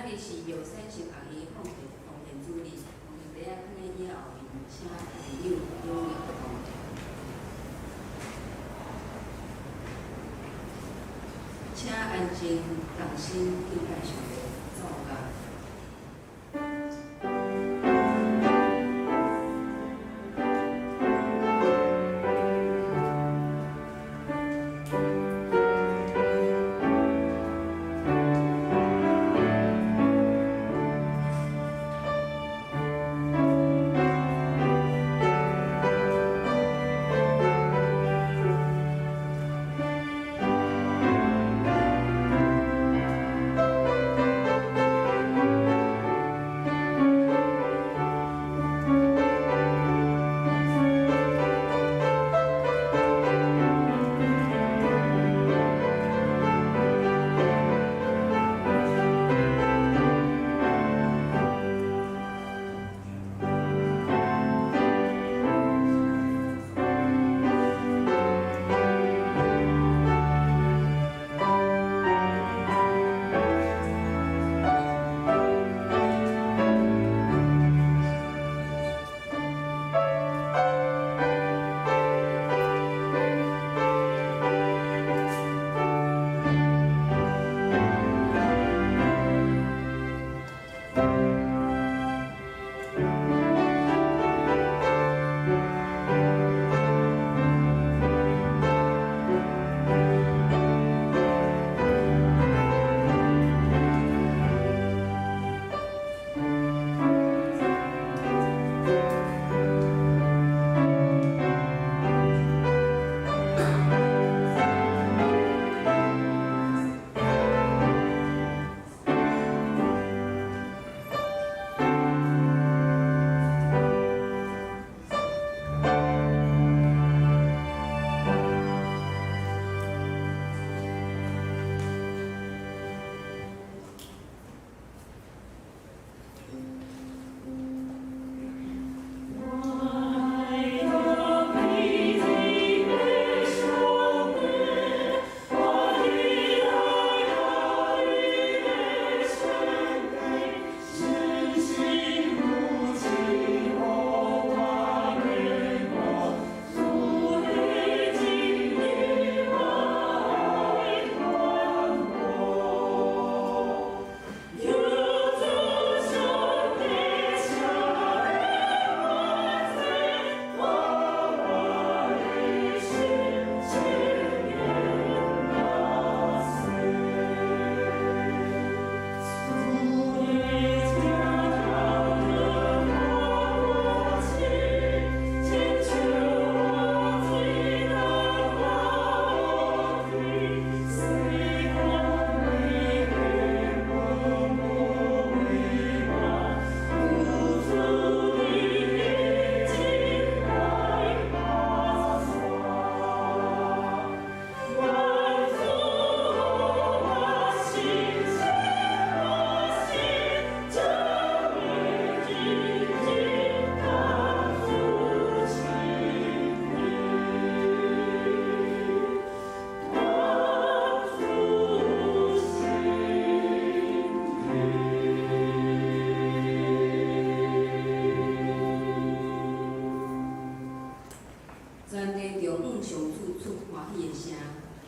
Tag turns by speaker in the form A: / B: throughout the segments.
A: 日是药膳小学的奉献主任，奉献第一放在以后面，请朋友踊跃奉献。请安静动心，敬拜上帝，做啊！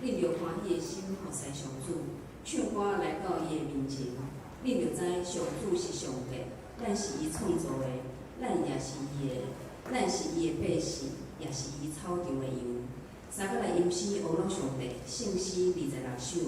A: 恁着欢喜的心服侍上主，唱歌来到伊的面前，恁着知上主是上帝，咱是伊创造的，咱也是伊的，咱是伊的百姓，也是伊草场的羊。三个来吟诗学乐上帝，圣诗26首。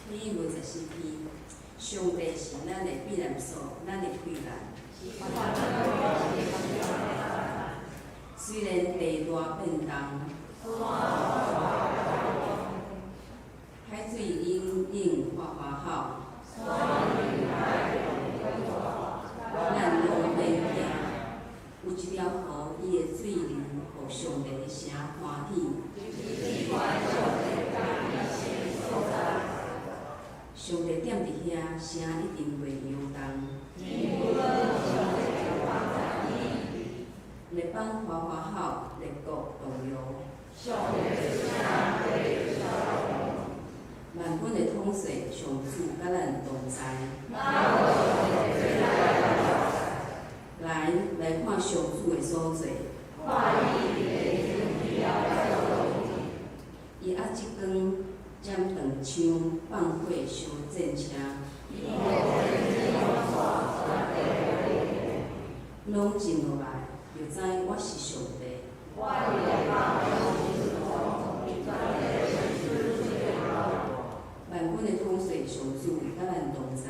A: 第54篇，上帝是咱的避难所，咱的避难。虽然地大变动，海水涌涌哗哗吼，咱拢免惊。有一条河，伊的水流，互上帝的声欢喜。上帝踮伫遐，声一定袂摇动。日邦哗哗吼，列国动摇。万军的统帅上主甲咱同在。来看上主的所做。伊压一光，斩断枪，放火烧战车。拢静落来，就知我是上帝。万军的统帅上主甲咱同在。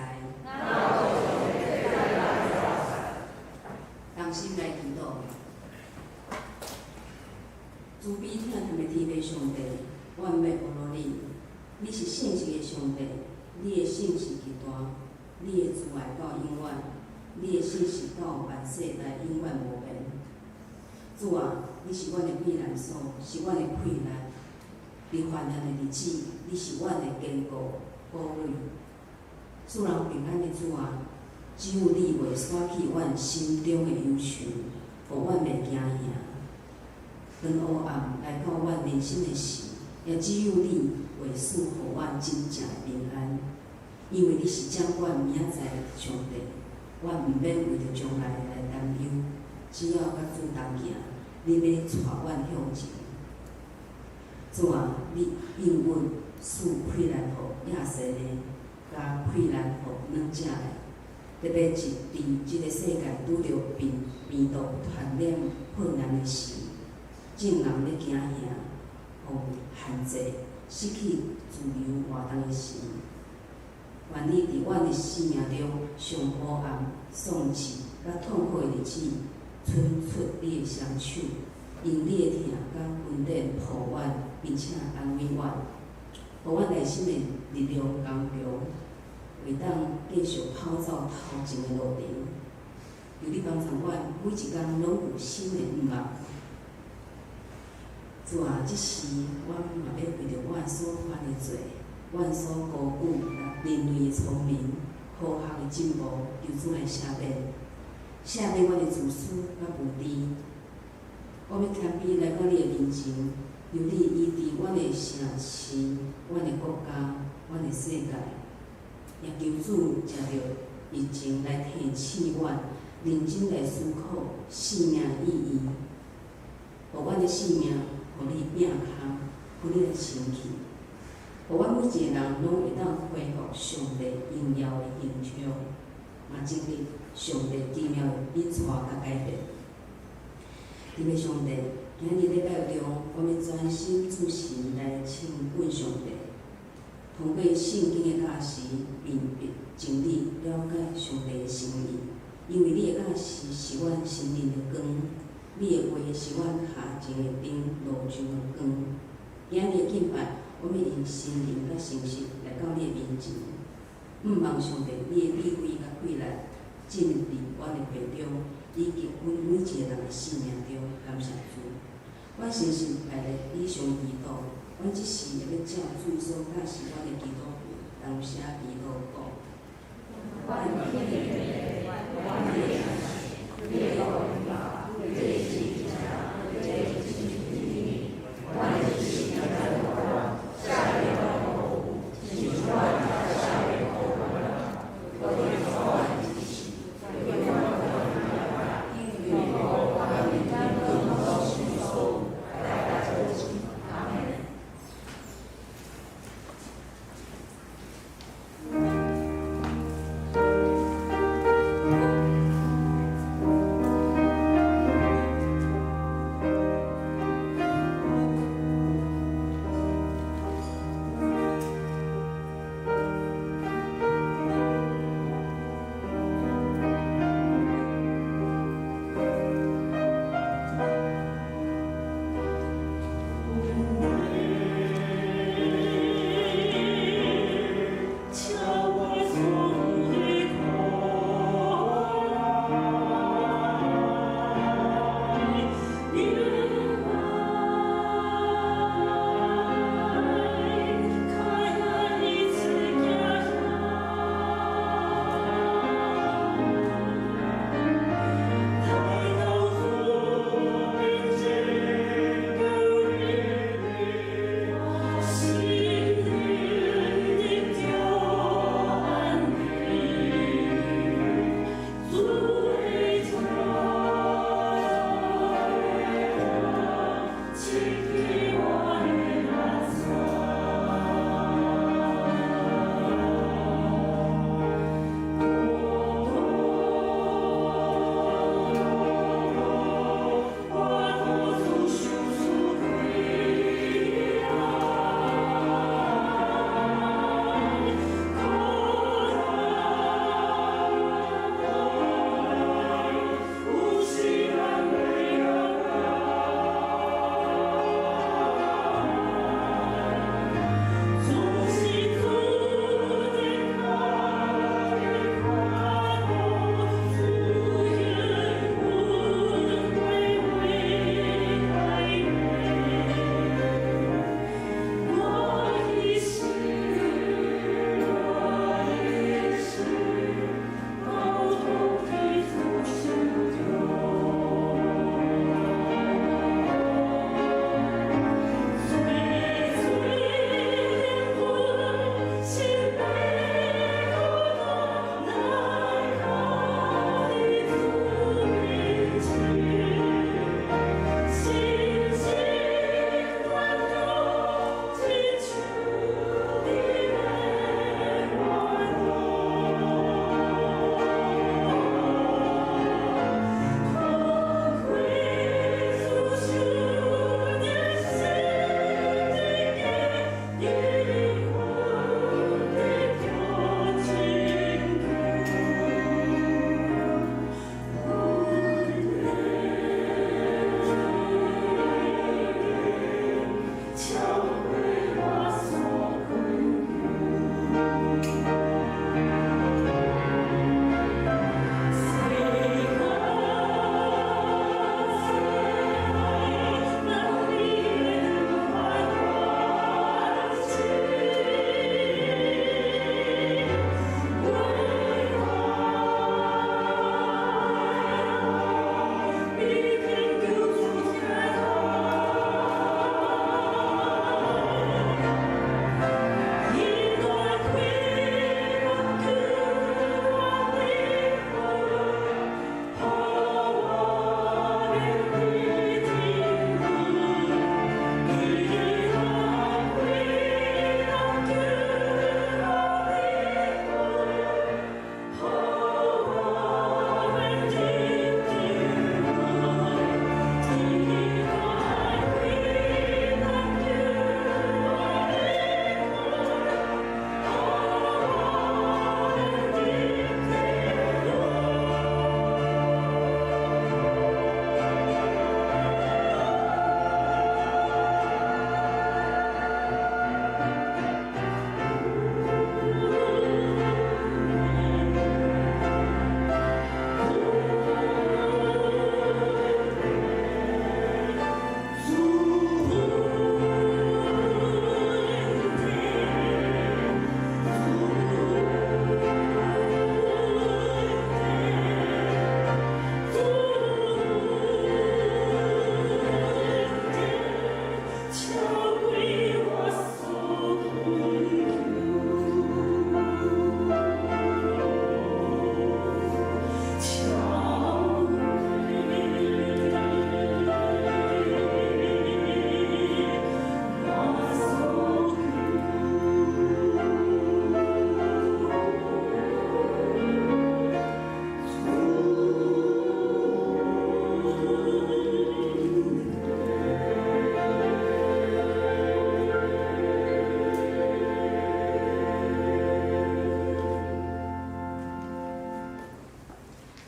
A: 同心来祈祷，慈悲疼痛的天父上帝，我毋要侮辱你。你是信实的上帝，你的信是极大，你的慈爱到永远，你的信实到万世代永远无变。主啊，你是阮的避难所，是阮的避难。伫患难的日子，你是阮的坚固堡垒。使人平安的主啊，只有你袂刷去阮心中的忧愁，互阮袂惊吓。当黑暗来到阮人生的时，也只有你会使互阮真正平安。因为你是掌管明仔载的上帝，阮毋免为着将来来担忧，只要甲主同行，你要带阮向前。主啊，你应允使困难互亚瑟呢，甲困难互软者的。特别是伫即个世界拄着病毒传染困难的时，正人咧惊吓，互限制，失去自由活动的时，愿你伫阮的生命中上黑暗、丧气、甲痛苦的日子，伸出你的双手，用你的疼甲温暖抱阮，并且安慰阮，互阮内心的力量刚强。会当继续跑走头前的路程，求你帮助阮，每一天拢有新的希望。主啊，即时阮嘛要为着阮所犯的罪，阮所高举人类的聪明、科学的进步，求主来赦免阮的自私甲无知。我要谦卑来到你的面前，求你医治阮的城市、阮的国家、阮的世界。也求主藉着疫情来提醒阮，认真来思考生命意义，互阮的生命，互你摒空，互你来清气，互阮每一个人拢会当恢复上帝荣耀的形象，嘛经历上帝奇妙的引带甲改变。天父上帝，今日礼拜中，我们专心注神来亲近上帝。通过圣经的教示，明白真理，了解上帝的心意。因为你的教示是阮心灵的光，你的话是阮下前的灯，路上的光。今日的敬拜，我们用心灵甲诚实来到你的面前，毋望上帝你的智慧甲贵力进入阮的会中，以及阮每一个人的生命中。感谢主，阮诚实来以上祈祷。阮即时也要照主所教示阮的祈祷文，同写祈祷稿。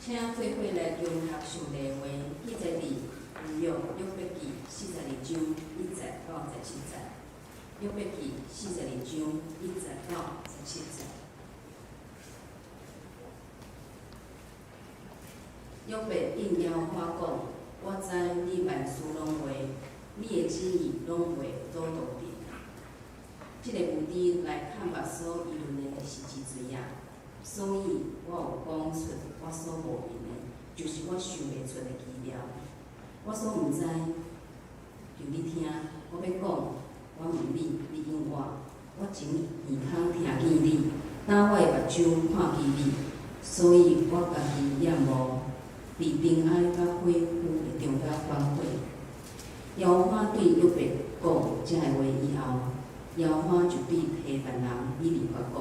A: 请做伙来融合上帝话，迄个字约伯记42章1节到17节。约伯记42章1节到17节。约伯应耶和华讲：我知你万事拢会，你的旨意拢会做到定。即个有知来看目所议论的是之最啊，所以我有讲出我所无明的，就是我想袂出的奇妙。我所毋知，就你听。我要讲，我问你，你应我。我前耳孔听见你，打我的目睭看见你，所以我家己仰慕。伫尘埃甲火湖的中间反悔。耶和华对约伯讲这个话以后，耶和华就对提凡人以利法讲：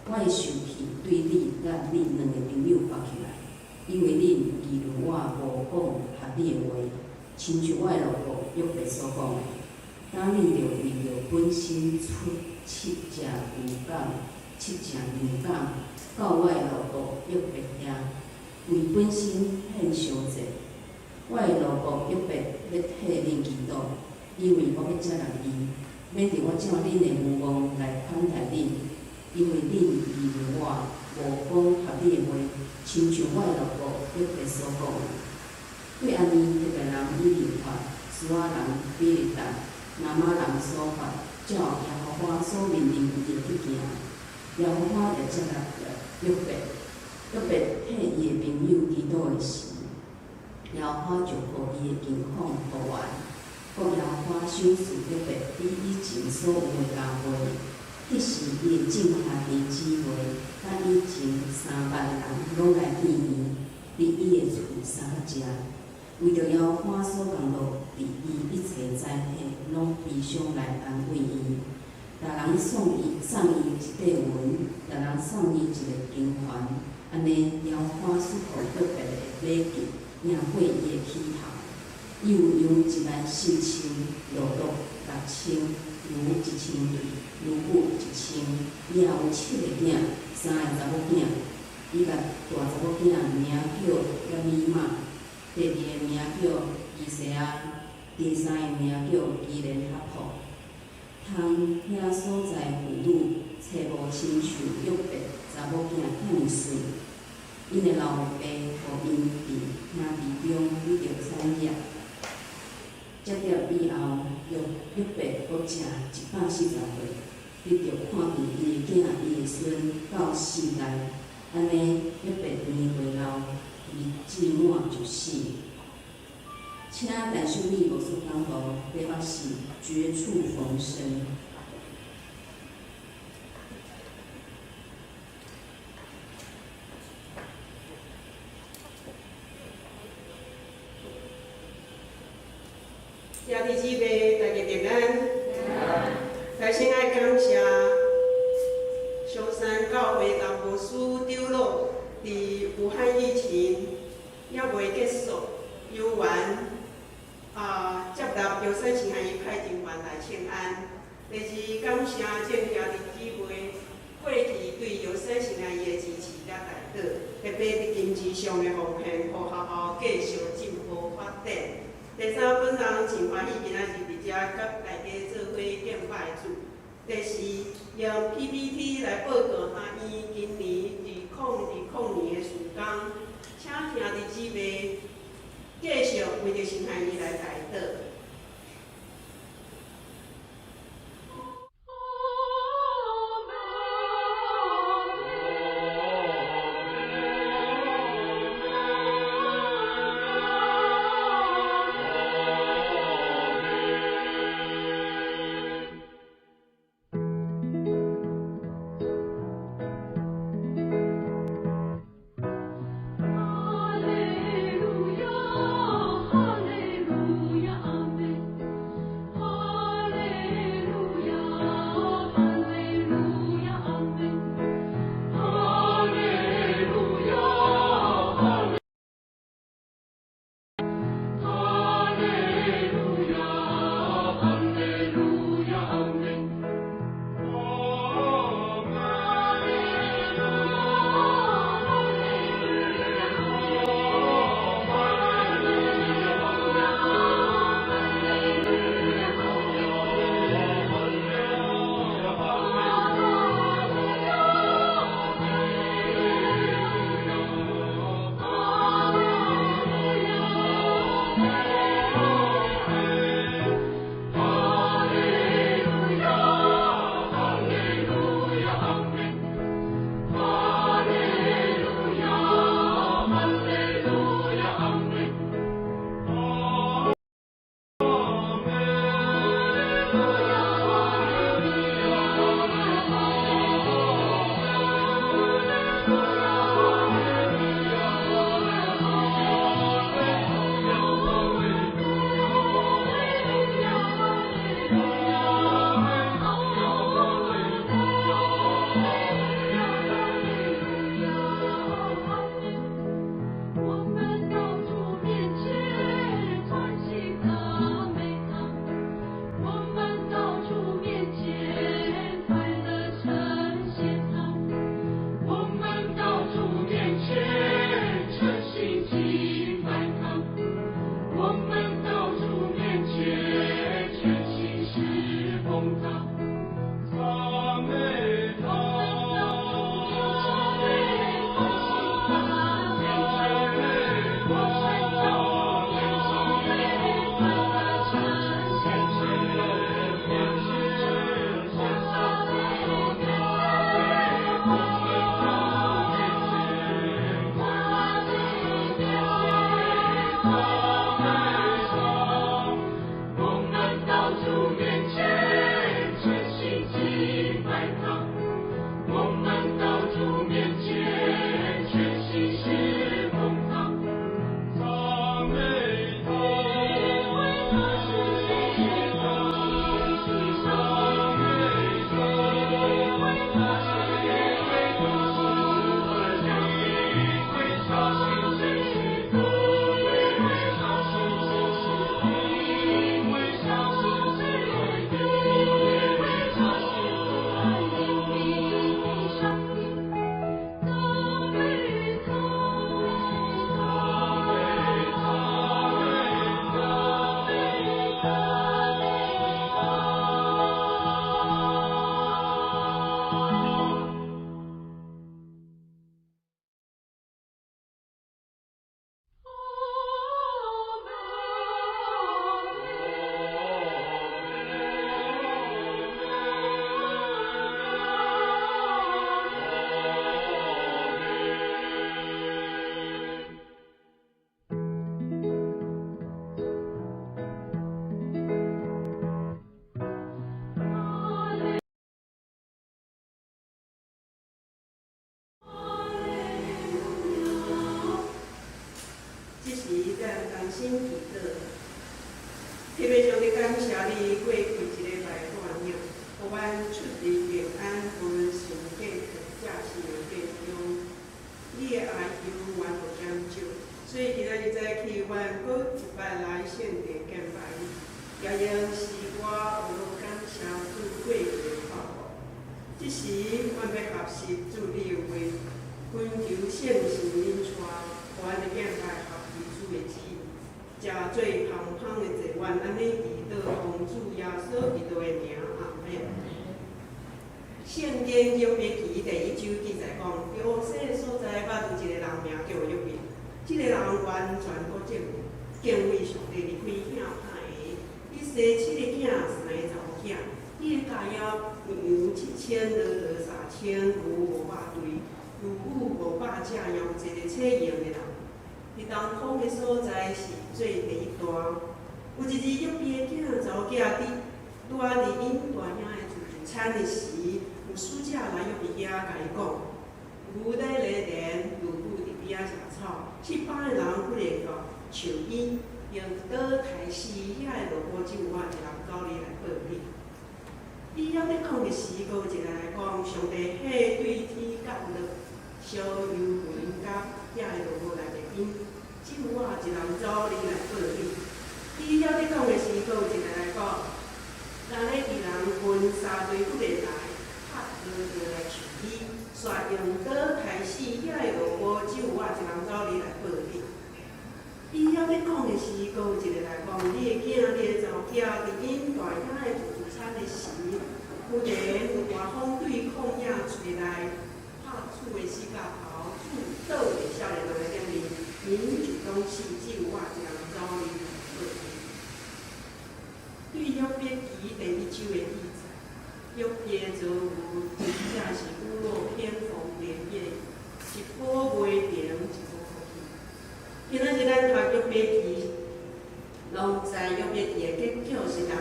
A: 我会生气对你甲你两个朋友发起来，因为恁议论我无讲合理的话，亲像我的老婆约伯所讲的。当恁着为着本身出7只牛犅、7只牛犅，到我的老婆约伯遐。为本身献烧祭，我的老婆约伯要替恁祈祷，因为我要接纳伊，免着我照恁的目光来款待恁，因为恁议论我无讲合理的话，亲像我的老婆约伯所讲的。对安尼，特别人以利法、苏亚人比利达、南玛人所法，照耶和华所命令伊的去行，耶和华就接纳了约伯。约伯替伊的朋友祈祷的时，耶和华就互伊的情况复原，讲耶和华赏赐约伯比以前所有的加倍。迄时伊的正兄弟姊妹，甲以前3万人拢来见伊，伫伊的厝相食。为着耶和华所降落伫伊一切灾害，拢悲伤来安慰伊。逐人送伊一块云，逐人送伊一个金环。安尼，耶和华赐予约伯的礼品，赢过伊的起头。伊有用一万4千骆驼6000，牛1000对，牛母1000，伊也有7个囝，3个查某囝。伊甲大查某囝名叫亚米玛，第2个名叫以西亚，第3个名叫基连哈普。通遐所在妇女找无亲像约伯查某囝遐尼水。因的老爸互因伫兄弟中遇着产业，接着以后，约伯搁食140岁，你着看见伊的囝、伊的孙到世代，安尼约伯年岁老，伊志满就死。请但修理罗素刚读第8是绝处逢生。
B: 兄弟姊妹，大家平安。首先爱感谢松山教会大牧师丢落，伫武汉疫情还未结束，有缘接纳有生前伊派进团来请安。第二，感谢正兄弟姊妹过去对有生前伊的支持甲带导，特别伫经济上的奉献，互学校继续进步发展。第三，本人真欢喜今仔日伫遮甲大家做伙敬拜主。第四，用 PPT 来报告阿姨今年2020年的事工，请兄弟姊妹继续为着神爱伊来带导。
C: 哈利路亚，哈利路亚。
B: 心喜乐，特别上帝感谢你过去一礼拜大领，互阮出入平安，无论身体或者是健康，你的爱永远无减少。所以今仔日早起，阮搁一摆来献殿敬拜你，也用是我有落感谢主过去的服务。即时，阮要合适主你的话，恳求圣神领带，互阮的敬拜合乎主的旨意。食最香香的祭，愿安尼祈祷奉主耶稣基督的名，阿免。圣经约伯记第1章记载讲，在乌西所在捌有一个人名叫约伯，这个人完全可敬畏上帝，离开囝歹个。伊生7个囝，3个查某囝，伊的家业牛7000，骆驼3000，牛500对，牛母500只，也有一个册用的人。伫东方的所在是最第一大。有一日，约伯的囝查某囝伫拄仔伫因大兄的厝产的时，有使者来约伯遐，甲伊讲：牛在犁田，牛母伫边仔食草。7班的人不能到树边，用刀刣死遐的萝卜酒碗，一人走你来报你。伊还咧讲的时，阁有一个来讲，上帝迄对天降落，小幽魂甲遐的萝卜来入因。酒碗一人走你来报你。伊还咧讲的时，阁有一个来讲，咱咧二人分3队不能来，拍落落来树伊，煞用刀刣死遐的萝卜酒碗，一人走你来报你。伊还咧讲的是，阁有一个来讲，你的囝、你的查某囝伫因大兄的厝产的时，忽然有大风对旷野吹来，拍厝的四角头，厝倒的少年人来点面，民就拢是酒碗，一人走你来报你。对约伯记第1章的记载，约伯遭遇真正是雨落偏逢连夜，一波袂平，一波好去。今仔日咱读约伯记，拢知约伯记的结局是人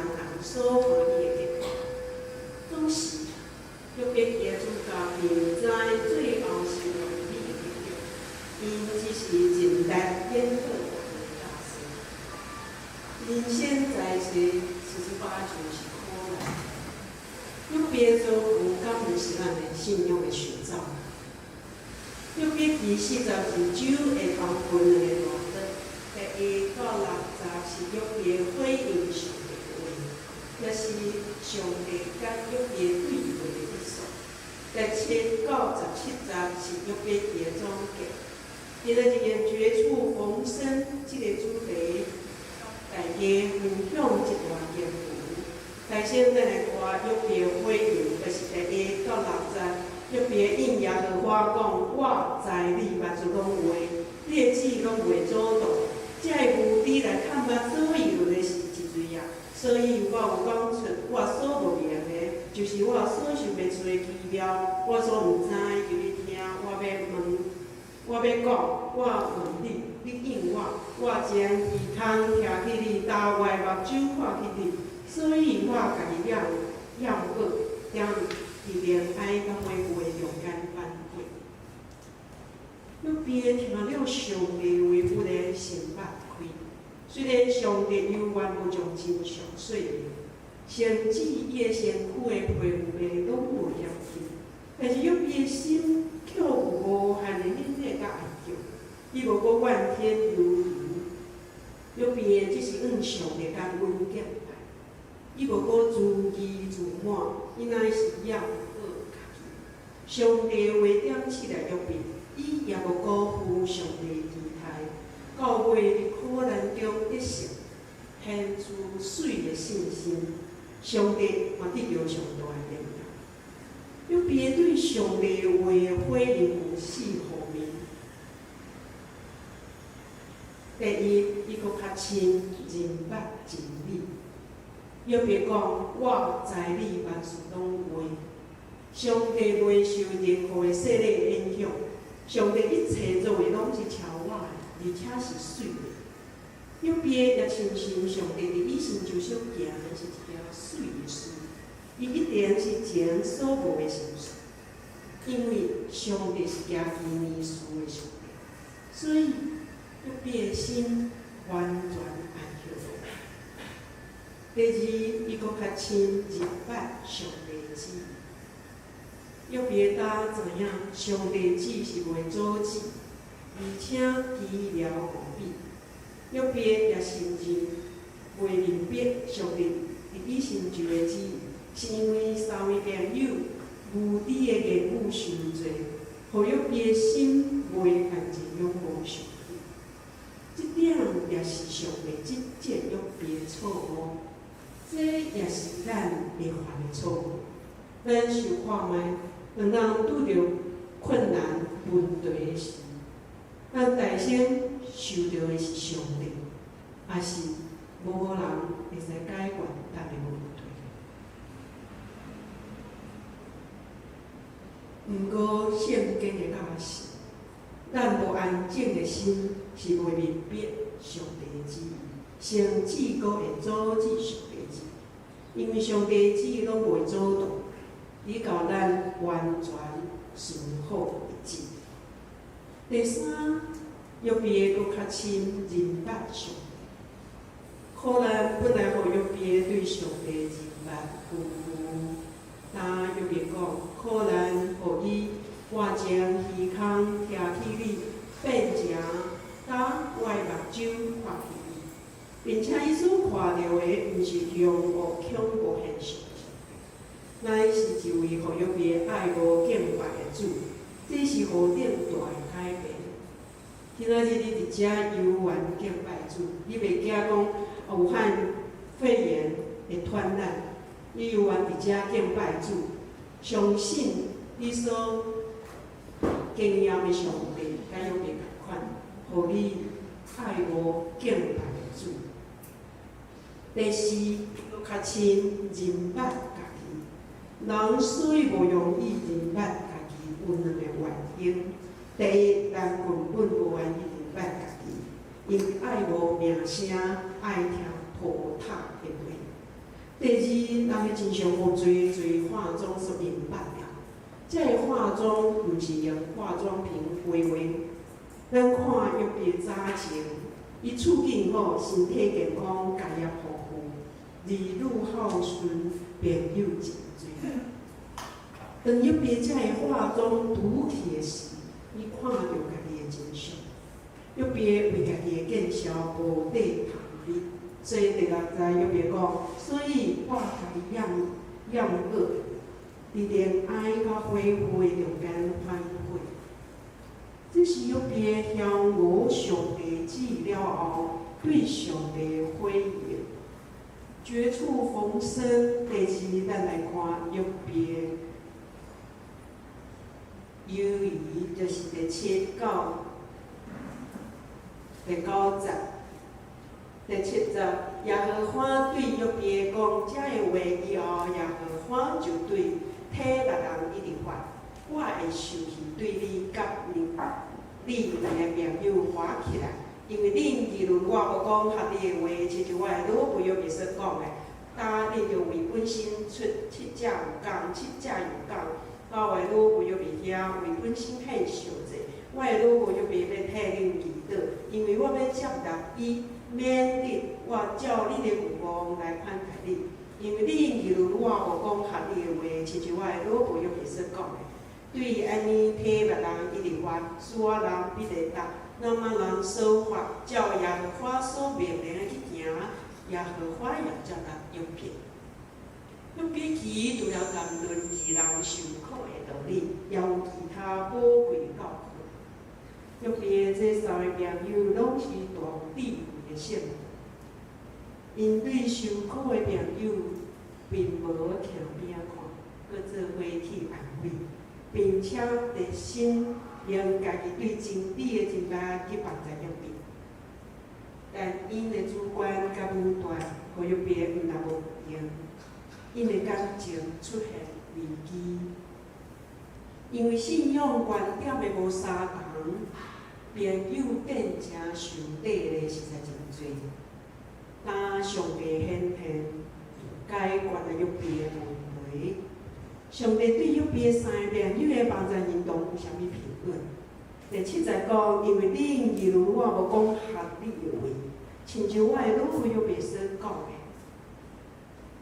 B: 所欢喜的结果。总是约伯记的主角明知最后是完美的结局，因只是人力演好的大事。人生在世，十八就是苦难。约伯遭遇敢毋是咱的信仰的寻找？约伯记42章会分2个段落，第1到60是约伯回应上帝的话，也是上帝甲约伯对话的意思。第7到17是约伯记的总结。今仔日用绝处逢生这个主题，大家分享一段经文。首先，咱来看约伯回应，就是第1到60。约伯应耶和华讲：我知你目睭拢话，你的嘴拢袂阻挡。这个无知来看目所有的是一罪啊！所以我有讲出我所无明的，就是我所想袂出的奇妙，我所毋知就你听。我要讲，我问你，你应我，我将耳孔徛起你，头外目睭看起你，所以我家己要过，要伫恋爱甲花花中间犯过。边听了上帝话，不然心捌开。虽然上帝有缘无将真相说明，甚至伊的身躯的皮肤拢无嫌弃，但是约伯的心却有无限的忍耐甲爱叫，伊无过怨天尤人。约伯只是向上帝甲阮敬拜，伊无过自义自满，伊乃是要好家己。上帝话点起来约伯，伊也无辜负上帝的期待，到尾伫苦难中得胜，显出水的信心。上帝嘛得到上大的力量。约伯对上帝的话的回应有4方面。第一，伊佫较亲人捌真理。约伯讲：“我知你万事拢有话。”上帝未受任何的势力影响，上帝一切做的拢是超我的，而且是水的。约伯也深信上帝伫以身就手行的是一条水的事，伊一定是前所无的心事，因为上帝是行奇妙事的上帝，所以约伯的心完全安歇落来。第二，伊佫较亲认捌上帝的旨意。约伯当知影上帝的旨是袂阻止，而且奇妙无比。约伯也承认袂明白上帝伫以身就的旨意，是因为三位朋友无知的言语伤多，互约伯的心袂安静仰望上帝。这点也是上帝即借约伯的错误，这也是咱会犯的错误。咱想看卖，当人拄着困难问题的时，咱大先受到的是上帝，也是无人会使解决咱的问题。毋过圣经的教示，咱无安静的心是袂明白上帝的旨意，甚至佫会阻止上帝的旨意，因为上帝的旨意拢袂阻挡，伊教咱完全顺服一致。第三，约伯佫较亲认捌上帝。苦难本来互约伯对上帝的认捌辜负，但约伯讲，苦难互伊活情虚空听起你，变成当我的目睭看起伊，并且伊所看到的，毋是用无恐怖现象，乃是一位互约伯爱无敬拜的主，这是何等大的改变！今仔日你伫遮游玩敬拜主，你袂惊讲武汉肺炎会传染，你游玩伫遮敬拜主，相信你所经验的上帝，甲约伯共款，互你爱无敬拜的主。第四，佫较亲认捌家己，人虽无容易认捌家己有两个原因。第一，人根本无愿意认捌家己，因爱无名声，爱听拖沓的话。第二，人真常有侪化妆所认捌了，这个化妆毋是用化妆品画。咱看约伯早前，伊处境好，身体健康，家业富富，儿女孝顺，朋友真侪。当约伯这个化妆拄起的时，伊看到家己的真相，约伯为家己的见笑无底谈理。所以第六节约伯讲，所以我家己养恶，伫恋爱甲恢复的中间反悔。这是约伯向无上帝旨意了后，对上帝的回应。绝处逢生。第二，咱来看约伯。犹豫就是第7到第9节。第7节，耶和华对约伯讲：这个话以后，耶和华就对体力人一直发：我会生气对你甲你两个朋友发起来，因为恁议论我无讲合理的话，亲像我的老父约伯所讲的。当恁就为本身出7只有工，7只有工。到我的老父约伯遐为本身献上者，我的老婆又别要替恁祈祷，因为我要接纳伊，免得我照你的目光来看待你。因为恁记录我无讲合理的话，亲像我的老婆又别说讲的。对于安尼体别人一直话，使我人必得答，那么人说法，照耶和华所命令的去行，耶和华也照他用骗。用比其除了谈论其人受苦的道理，也有其他宝贵教训。用别这三位朋友拢是大智慧的性命，因对受苦的朋友并无徛边看，搁做伙去安慰。并且热心用家己对真理的真理去帮助约别，但因的主观甲武断，互约别毋但无用，因的感情出现危机。因为信仰观点的无相同，朋友变成受累的实在真多。当上帝显现解决了约别的问题。上帝对约别三个朋友的帮助行动有啥物评论？第7节讲，因为恁记录我无讲合理的话，亲像我的老婆约别所讲的，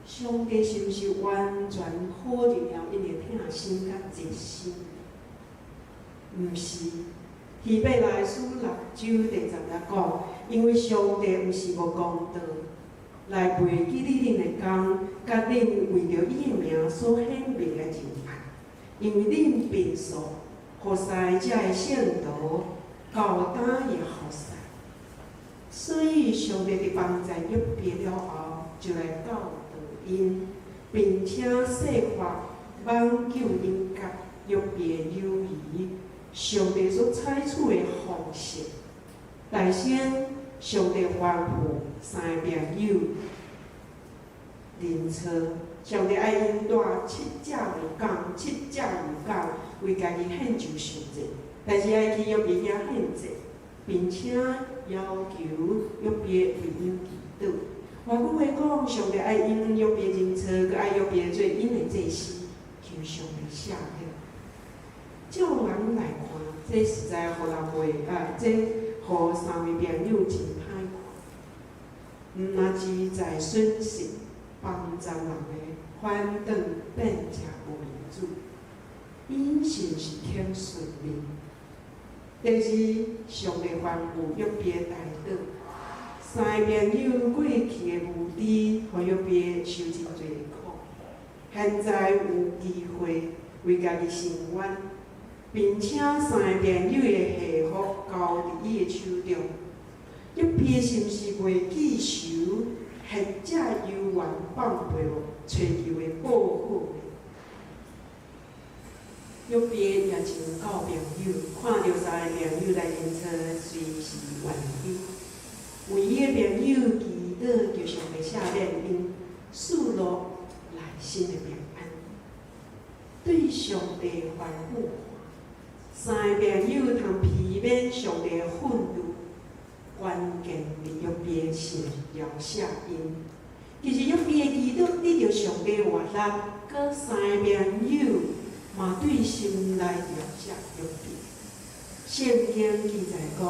B: 上帝是毋是完全好入了因的疼心甲热心？毋是。希伯来书6章第10节讲，因为上帝毋是无公道。来背记你恁的工，甲恁为着伊的名所显明的仁爱，因为恁平素互使遮的圣徒教导也好使，所以上帝伫帮助约别了后，就来教导因，并且设法挽救因甲约别友谊。上帝所采取的方式，来先上帝吩咐三个朋友认错，上帝爱因带7只牛犅为家己献上赎罪，但是爱去约别遐献祭，并且要求约别为因祈祷。换句话讲，上帝爱因约别认错，佮爱约别做因的祭司，求上帝赦免。照人来看，这实在互人袂这互三位朋友真歹看。毋但只在损失帮助人的，反倒变成无民主。因是毋是挺顺利？第二，上帝吩咐约别代祷，三个朋友过去的无知，互约别受真多苦。现在有机会为家己伸冤。并且三个朋友的幸福交伫伊的手中，约别是毋是袂记仇，或者幽怨放背找求的报复？约别也像交朋友，看到三个朋友来认错，随时挽救。为伊的朋友祈祷，就上帝赦免因，赐落内心的平安。对上帝吩咐。三个朋友通避免上帝的愤怒，关键伫约别是了赦因。其实约别祈祷得到上帝的活力，佮三个朋友嘛对心来了赦约别。圣经记载讲，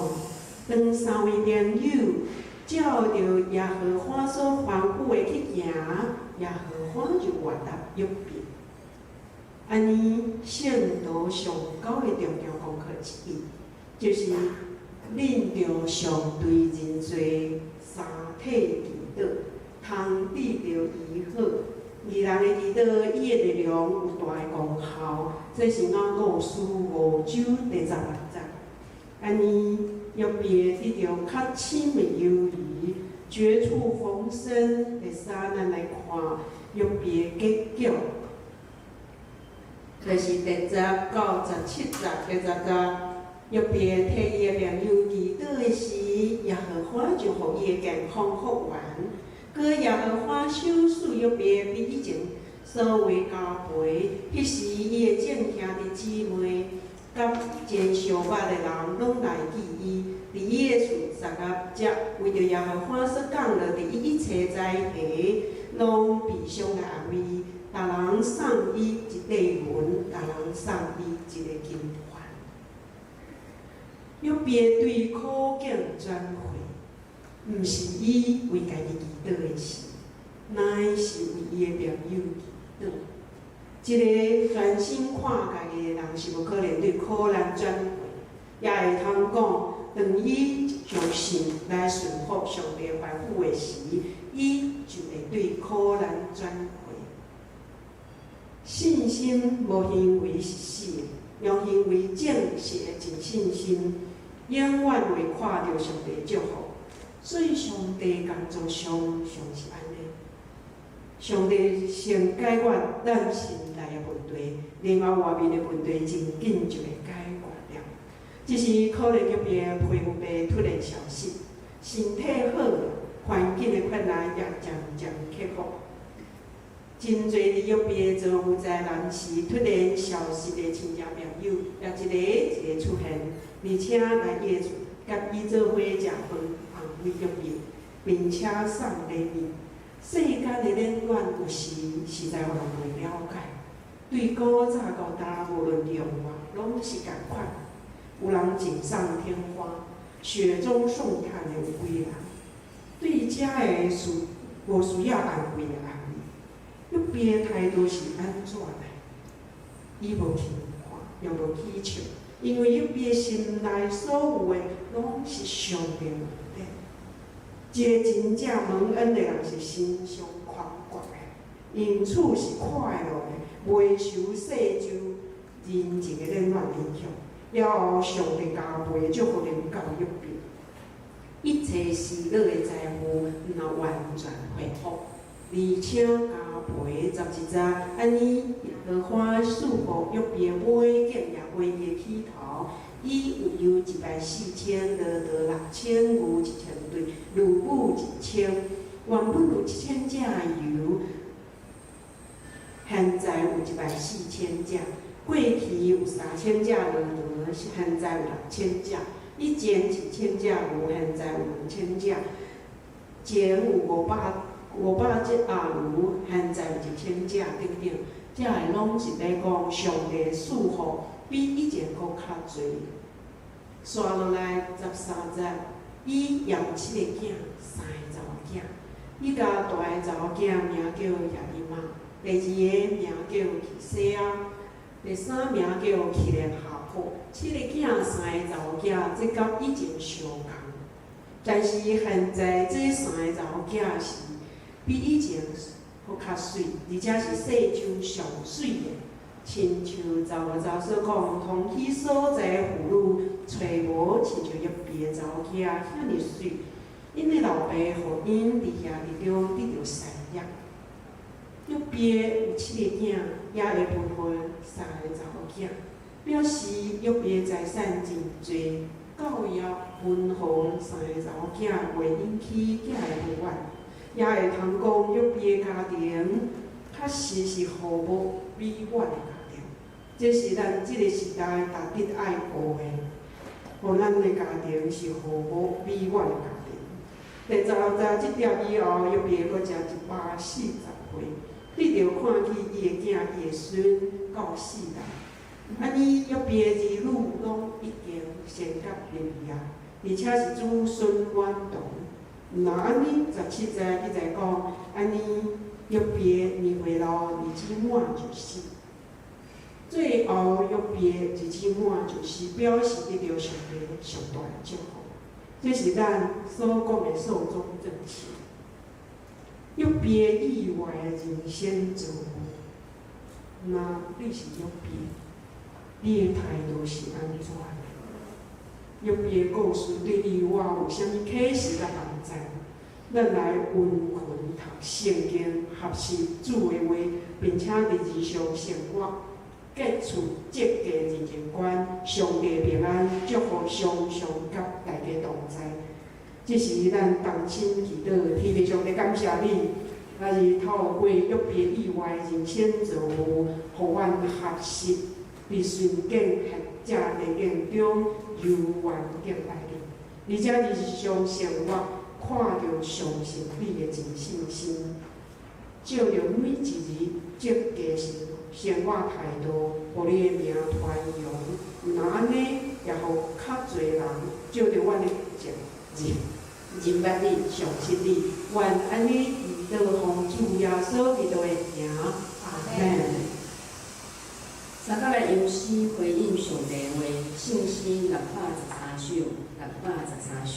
B: 当三位朋友照着耶和华所吩咐的去行，耶和华就活力约别。安尼，圣徒上高的重要功课之一，就是恁着上对人做三体祈祷，通得到医好。二人的祈祷，伊的力量有大的功效。这是咱古书5章第16节。安尼，约别得到较亲的友谊，绝处逢生。第三，咱来看约别结局。就是第10到17节，第10节，约别替伊的朋友祈祷的时，耶和华就互伊的健康复原。佮耶和华赏赐约别比以前所话加倍。迄时，伊的正兄弟姊妹甲前相捌的人拢来记伊，伫伊的厝10节，为着耶和华所讲的，伫伊一切灾祸，拢必上来安慰伊。逐人送伊一块银，逐人送伊一个金环。约别对苦境转回，毋是伊为家己祈祷的事，乃是为伊的朋友祈祷。一个专心看家己的人，是无可能对苦难转回，也会通讲，当伊相信来顺服上帝吩咐的时，伊就会对苦难转回。信心无行为是死的，用行为证实的真信心，永远会看到上帝祝福。所以上帝工作上是安尼。上帝先解决咱心内的问题，然后外面的问题真紧就会解决了。只是可能约别皮肤病突然消失，身体好了，环境的困难也渐渐克服。真侪伫约别做负债人时突然消失的亲戚朋友，也一个出现，而且来伊的厝，甲伊做伙食饭，安慰约别，并且送礼物。世间的冷暖有时实在有人袂了解，对古早古大无论用法，拢是共款。有人锦上添花，雪中送炭的有几人？对遮的事无需要安慰的安慰。约别的态度是安怎的？伊无轻看，也无祈求，因为约别心内所有的拢是上帝的。一个真正蒙恩的人是心胸宽广的，因此是快乐的，袂受世俗人情的冷暖影响。了后，上帝加倍祝福领教约别，一切喜乐的财富若完全恢复，而且加倍11节，安尼荷花束缚约别买景也买伊的起头。伊有14000，得6000，牛1000对，牛母1000。原本有1000只油，现在有14000只。过去有3000只牛，现在有6000只。以前1000只牛，现在有2000只。前有500只牛，现在有1000只等等。这个拢是咧讲上帝祝福比以前搁较侪。刷落来13节，伊养7个囝，3个查某囝。伊甲大个查某囝名叫亚比玛，第2个名叫提西亚，第3名叫希连哈普。7个囝，3个查某囝，这甲以前相共。但是现在这3个查某囝是比以前搁较水，而且是世上上水的。亲像查某所讲，同去所在的妇女，找无亲像约别查某囝遐尼水，因的老爸互因伫遐地中得到产业。约别有7个囝，也会分分3个查某囝，表示约别财产真侪，教育分红3个查某囝袂引起囝的不满，也会通讲约别家庭确实是和睦美满的。这是咱这个时代值得爱护的，互咱的家庭是和睦美满的家庭。第16节这条以后，约别搁食140岁，你着看去伊的囝、伊的孙到4代。安尼约别的儿女拢已经升甲立业，而且是子孙远同。那安尼17节伊在讲，安尼约别年岁老，日子满就死。最后约别日子满，就是表示得到上帝上大的祝福。这是咱所讲的寿终正寝。约别意外的人生造物，那你是约别，你的态度是安怎的？约别故事对你我有啥物启示甲帮助？咱来温困读圣经，学习主的话，并且伫日常生活。结出积极人情观，上帝平安，祝福常常甲大家同在。这是咱同心祈祷，天父上帝感谢你，也是透过约别意外人生造物，互阮学习伫顺境这逆境中柔软敬拜你，而且日常生活看到相信你的真信心，照着每一日积极生活态度，互你的名传扬。若安尼，也互较侪人
C: 阮的人捌你、相信你，愿安尼以道奉主耶稣基督的名，阿门。
A: 三甲来吟诗回应上帝话，圣诗613首，613首。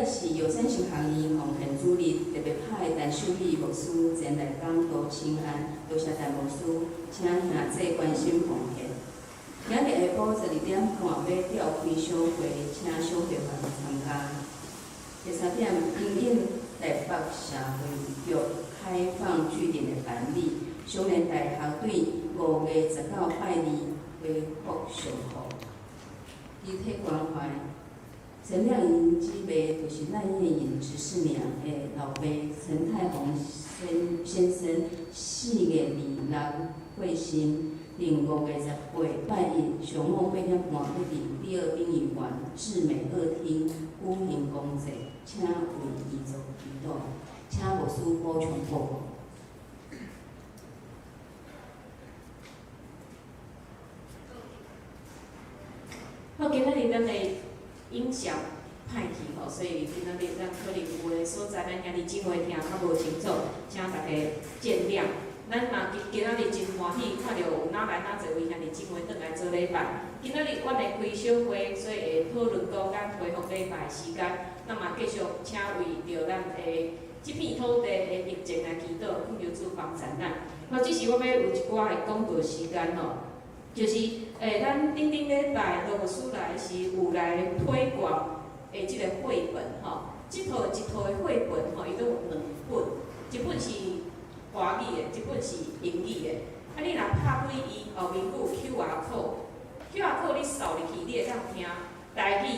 A: 是药山修学院奉献主任特别派陈秀丽牧师前来讲道请安，多谢陈牧师，请兄弟关心奉献。明日下晡12点半要召开小会，请小会员参加。第3点，因应台北社会局开放据点的办理，雄联大学对5月19拜二恢复上课。遗体关怀。陈亮营姊妹就是赖燕颖执事娘的老爸陈泰宏先生4月26过身，另5月18拜一上午8点半要伫第二殡仪馆志美2厅举行公祭，请为遗族祈祷，请牧师补充报告。
D: 好，今仔日咱的影像歹去吼，所以今仔日咱可能有诶所在，咱今日姊妹听较无清楚，请大家见谅。咱嘛今仔日真欢喜，看到有哪来哪侪位兄弟姊妹转来做礼拜。今仔日阮会开小会，所以会讨论到咱恢复礼拜时间。那么继续请为着咱诶即片土地诶疫情来祈祷，恳求主帮咱。好，即时我要有一寡诶广告时间吼。就是咱顶礼拜罗牧师来是有来推广即个绘本吼，一套诶绘本吼，伊都有2本，一本是华语的，一本是英语的。啊，你若拍开伊后面佫有 QR code，QR code 你扫入去，你会当听台语、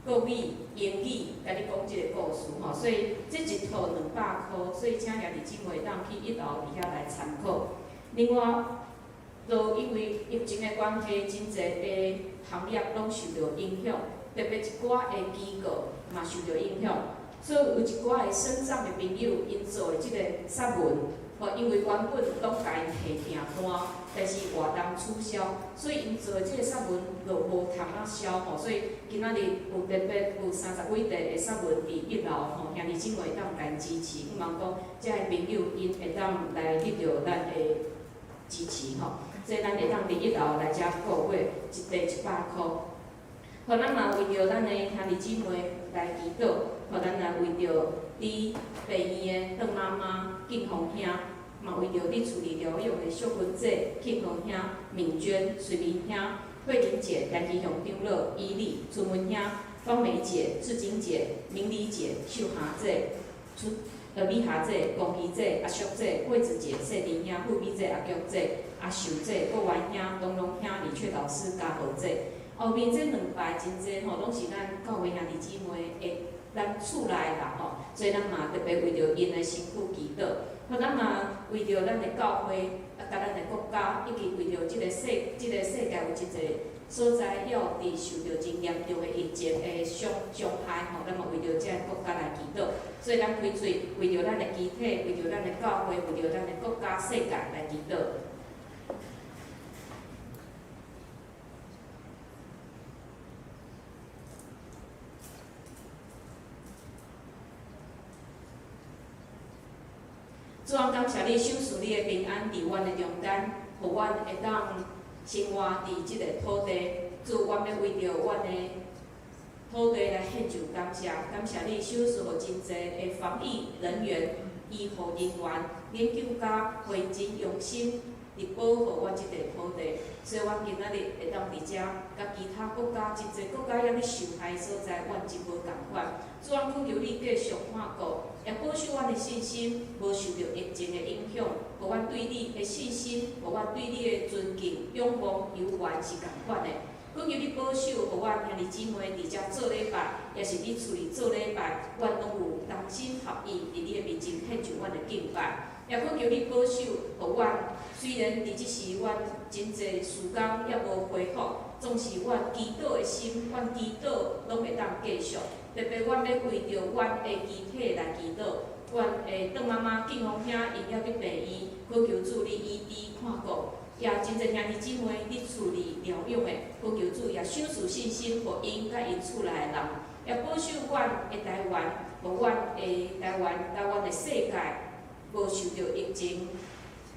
D: 国语、英语，甲你讲即个故事吼。所以这一套200块，所以请兄弟姊妹当去1楼伫遐来参考。另外，就因为疫情的关系，真侪的行业拢受到影响，特别一寡的机构嘛受到影响。所以有一寡的省长的朋友，因做的即个散文，因为原本拢家因摕订单，但是活动取消，所以因做的即个散文就无通啊销吼。所以今仔日有特别有30几题的散文伫1楼吼，兄弟姊妹当来支持，希望讲遮个朋友因会当来得到咱的支持吼。所以咱会当伫1楼来遮购买一题100块。好，咱嘛为着咱的兄弟姊妹来祈祷，好，咱来为着伫病院的邓妈妈、敬红兄，嘛为着伫厝里疗养的淑芬姐、庆红兄、敏娟、水明兄、慧玲姐、陈其雄长老、伊丽、春文兄、方梅姐、志金姐、明理姐、秀霞姐、美霞姐、龚琪姐、阿淑姐、桂子姐、谢玲兄、富美姐、阿菊姐、阿秀姐、郭元兄、东龙兄、李雀老师、嘉豪姐。后面这2排真济吼，拢是咱教会兄弟姊妹的咱厝内啦吼，所以咱嘛特别为着因的身躯祈祷。好，咱嘛为着咱的教会，甲咱的国家，以及为着即个世界有真济所在还伫受到真严重的疫情的伤害吼，咱嘛为着这个国家来祈祷。所以咱开嘴为着咱的机体，为着咱的教会，为着咱的国家世界来祈祷。主啊，感谢你赏赐你的平安伫阮的中间，互阮会当生活伫即个土地。主，阮要为着阮的土地来献上感谢，感谢你赏赐互真侪的防疫人员、医护人员、研究家会真用心伫保护阮即个土地。所以，阮今仔日会当伫遮，甲其他国家真侪国家遐咧受害所在，阮真无共款。主啊，恳求你继续看顾。也保守阮的信心，无受到疫情的影响，互阮对你的信心，互阮对你的尊敬、仰望、有缘是共款的。恳求你保守，互阮兄弟姊妹伫遮做礼拜，也是伫厝里做礼拜，阮拢有同心合意，伫你的面前献上阮的敬拜。也恳求你保守，互阮虽然伫即时阮真侪事工也无恢复，总是阮祈祷的心，阮祈祷拢会当继续。特别阮要为着阮的机体来祈祷，阮的邓妈妈、敬红兄因也伫病院，恳求主你医治看顾，也真侪兄弟姊妹伫厝里疗养的，恳求主也赏赐信心，互因甲因厝内的人，也保守阮的台湾，互阮的台湾的世界无受到疫情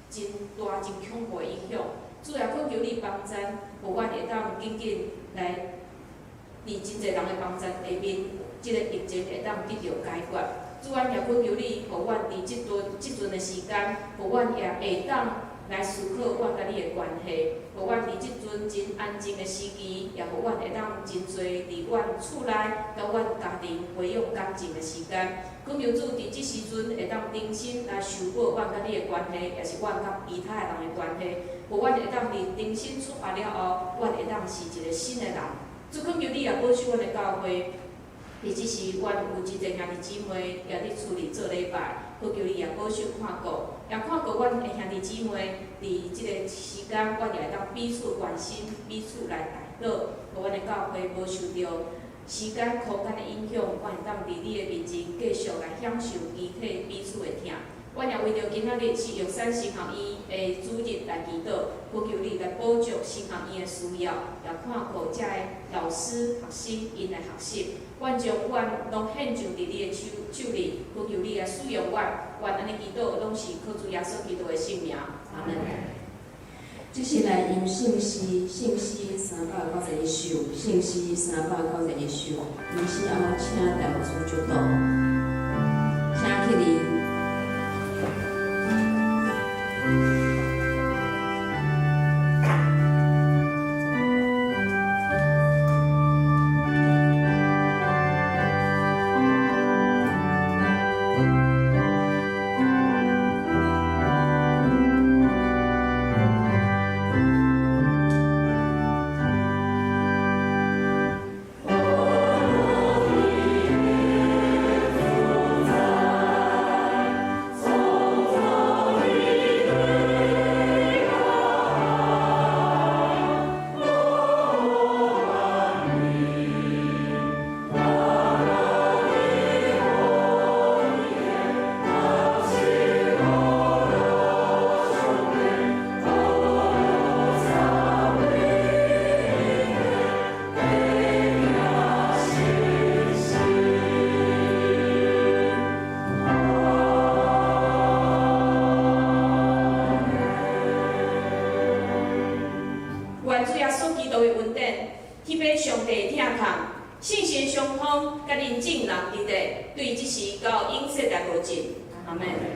D: 真大真恐怖的影响。主也恳求你帮咱，互阮会当紧紧来，伫真侪人的帮咱下面。即个疫情会当得到解决。主啊，也恳求你，互阮伫即阵的时间，互阮也会当来思考阮甲你的关系，互阮伫即阵真安静的时期，也互阮会当真侪伫阮厝内甲阮家庭培养感情的时间。恳求主伫即时阵会当重新来修补阮甲你的关系，也是阮甲其他的人的关系。互阮会当伫重新出发了后，阮会当是一个新的人。主恳求你也保守阮的教会。伫即时，阮有真侪兄弟姊妹也伫厝里做礼拜，恳求你也保守看顾，也看顾阮的兄弟姊妹。伫即个时间，阮也会当彼此关心，彼此来带导，互阮的教会无受到时间、空间的影响，阮会当伫你的面前继续来享受肢体彼此的疼。阮也为着今仔日是玉山神学院的主日来祈祷，恳求你来补足神学院的需要，也看顾遮的老师、学生因的学习。阮将阮拢献上伫你的手里，恳求你来使用阮，阮安尼祈祷拢是靠主耶稣基督的圣名，阿门。
A: 即是来用圣诗391首，圣诗391首，伊是后请大牧师祝祷，请起立。
D: 信心相通，甲恁正人伫地，对即时到永世来无尽。阿门。